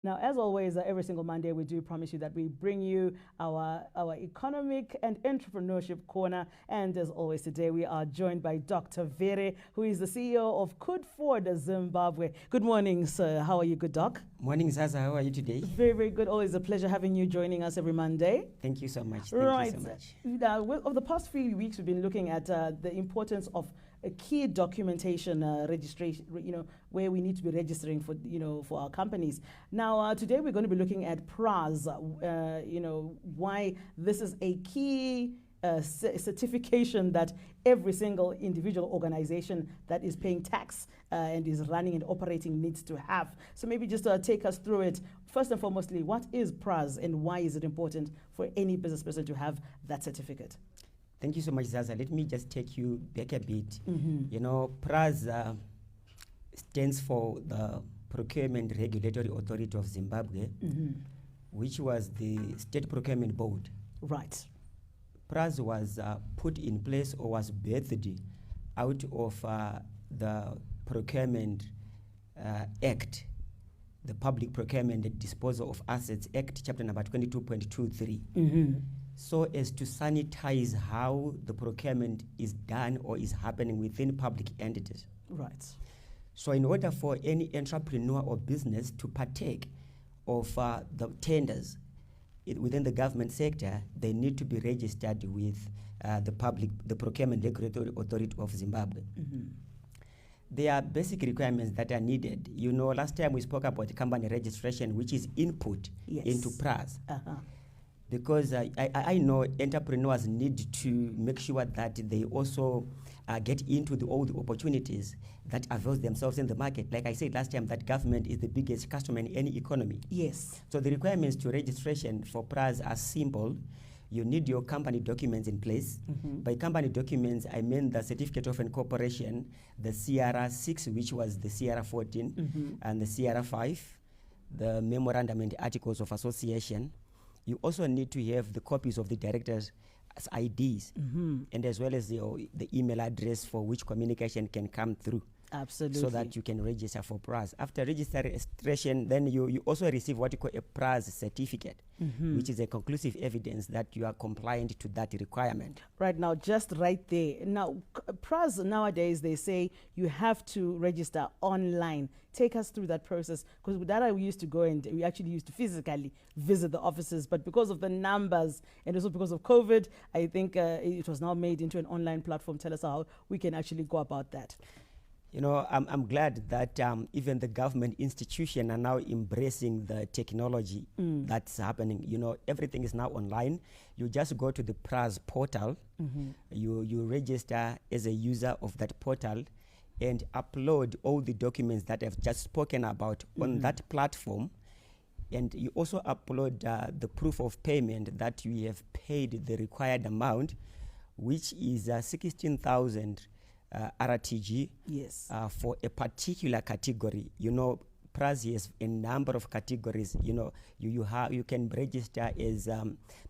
Now, as always, every single Monday, we do promise you that we bring you our economic and entrepreneurship corner. And as always, today we are joined by Dr. Vere, who is the CEO of Kudfort Zimbabwe. Good morning, sir. How are you, good doc? Morning, Zaza. How are you today? Very, very good. Always a pleasure having you joining us every Monday. Thank you so much. Thank you so much. Now, over the past few weeks, we've been looking at the importance of a key documentation registration, where we need to be registering for, for our companies. Now, today we're going to be looking at PRAZ, why this is a key certification that every single individual organization that is paying tax and is running and operating needs to have. So maybe just take us through it. First and foremostly, what is PRAZ and why is it important for any business person to have that certificate? Thank you so much, Zaza. Let me just take you back a bit. Mm-hmm. PRAZ stands for the Procurement Regulatory Authority of Zimbabwe, mm-hmm. which was the State Procurement Board. Right. PRAZ was put in place or was birthed out of the Procurement Act, the Public Procurement and Disposal of Assets Act, chapter number 22.23. Mm-hmm. So as to sanitize how the procurement is done or is happening within public entities. Right. So in order for any entrepreneur or business to partake of the tenders within the government sector, they need to be registered with the Procurement Regulatory Authority of Zimbabwe. Mm-hmm. There are basic requirements that are needed. Last time we spoke about company registration, which is input into PRAZ. Uh-huh. Because I know entrepreneurs need to make sure that they also get into all the opportunities that avail themselves in the market. Like I said last time, that government is the biggest customer in any economy. Yes. So the requirements to registration for PRAZ are simple. You need your company documents in place. Mm-hmm. By company documents, I mean the Certificate of Incorporation, the CR6, which was the CR14, mm-hmm. and the CR5, the Memorandum and Articles of Association. You also need to have the copies of the directors' IDs, mm-hmm. and as well as the email address for which communication can come through. Absolutely. So that you can register for PRAZ. After registration, then you also receive what you call a PRAZ certificate, mm-hmm. which is a conclusive evidence that you are compliant to that requirement. Right now, just right there. Now, PRAZ nowadays, they say you have to register online. Take us through that process, because with that I used to go and we actually used to physically visit the offices, but because of the numbers and also because of COVID, I think it was now made into an online platform. Tell us how we can actually go about that. I'm glad that even the government institutions are now embracing the technology that's happening. Everything is now online. You just go to the PRAZ portal, mm-hmm. you register as a user of that portal and upload all the documents that I've just spoken about mm-hmm. on that platform. And you also upload the proof of payment that you have paid the required amount, which is 16,000 RTG. Yes. For a particular category. PRAZ has a number of categories. You can register as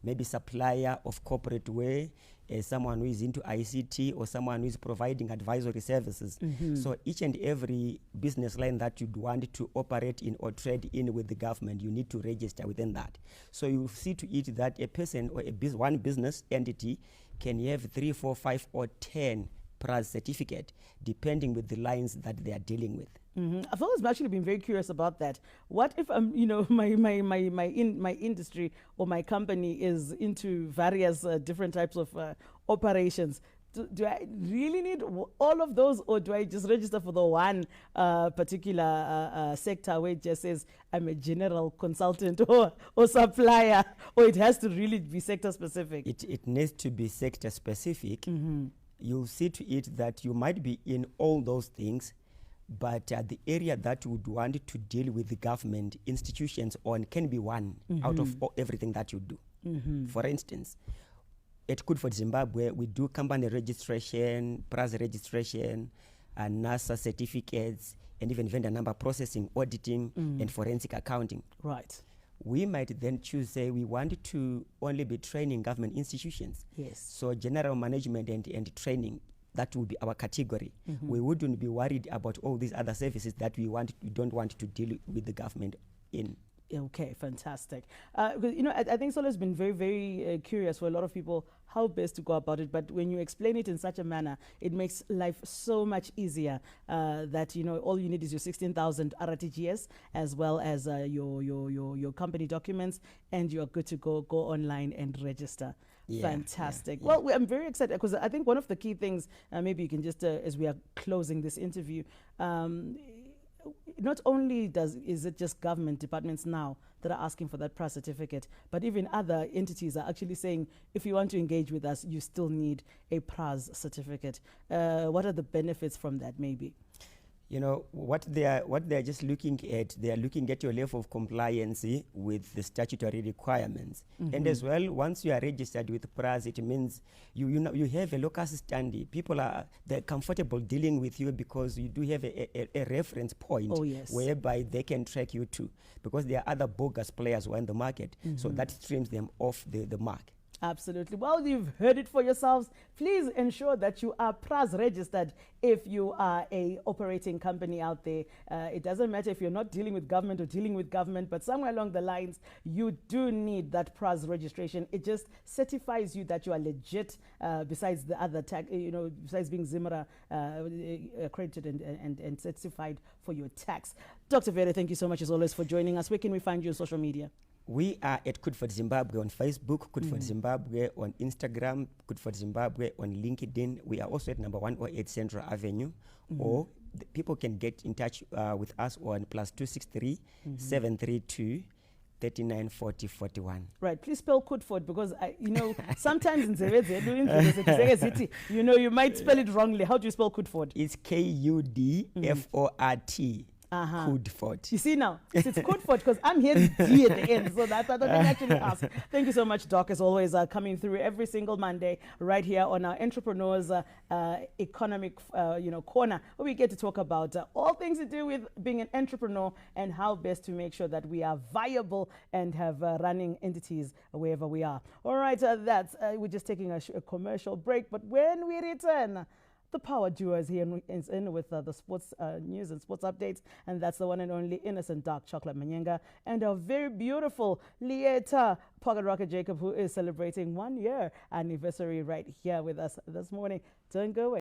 maybe supplier of corporate wear, as someone who is into ICT, or someone who is providing advisory services. Mm-hmm. So each and every business line that you'd want to operate in or trade in with the government, you need to register within that. So you see to it that a person or one business entity can have 3, 4, 5, or 10 PRAZ certificate, depending with the lines that they are dealing with. Mm-hmm. I've always actually been very curious about that. What if my industry or my company is into various different types of operations? Do I really need all of those, or do I just register for the one particular sector where it just says I'm a general consultant or supplier, or it has to really be sector specific? It needs to be sector specific. Mm-hmm. You'll see to it that you might be in all those things, but the area that you would want to deal with the government institutions on can be one mm-hmm. out of everything that you do. Mm-hmm. For instance, at Kudfort Zimbabwe, we do company registration, PRAZ registration, NASA certificates, and even vendor number processing, auditing, and forensic accounting. Right. We might then choose, say, we want to only be training government institutions. Yes. So general management and training, that would be our category. We wouldn't be worried about all these other services that we don't want to deal with the government in. Okay, fantastic. Because, I think Solo has been very, very curious for a lot of people how best to go about it. But when you explain it in such a manner, it makes life so much easier. That all you need is your 16,000 RTGS as well as your company documents, and you're good to go. Go online and register. Fantastic. Well, I'm very excited because I think one of the key things, maybe you can just, as we are closing this interview, not only is it just government departments now that are asking for that PRAZ certificate, but even other entities are actually saying, if you want to engage with us, you still need a PRAZ certificate. What are the benefits from that, maybe? What they're just looking at, they are looking at your level of compliance with the statutory requirements. And as well, once you are registered with PRAZ, it means you have a locus standi. They're comfortable dealing with you because you do have a reference point whereby they can track you to, because there are other bogus players who are in the market. So that streams them off the mark. Absolutely. Well, you've heard it for yourselves. Please ensure that you are PRAZ registered if you are a operating company out there. It doesn't matter if you're not dealing with government or dealing with government, but somewhere along the lines, you do need that PRAZ registration. It just certifies you that you are legit, besides the other tag, besides being ZIMRA accredited and certified for your tax. Dr. Vere, thank you so much as always for joining us. Where can we find you on social media? We are at Kudfort Zimbabwe on Facebook, Kudfort Zimbabwe on Instagram, Kudfort Zimbabwe on LinkedIn. We are also at number 108 Central Avenue, or people can get in touch with us on +263 732 394041. Right, please spell Kudfort, because sometimes in Zebedze, you might spell it wrongly. How do you spell Kudfort? It's Kudfort. Kudfort. You see now, it's Kudfort because I'm here D at the end, so that I don't actually ask. Thank you so much, Doc, as always, coming through every single Monday right here on our Entrepreneurs Economic Corner, where we get to talk about all things to do with being an entrepreneur and how best to make sure that we are viable and have running entities wherever we are. All right, we're just taking a commercial break, but when we return, the Power Duo is here is in with the sports news and sports updates, and that's the one and only innocent dark chocolate Manyenga, and our very beautiful Lieta Pocket Rocket Jacob, who is celebrating 1 year anniversary right here with us this morning. Don't go away.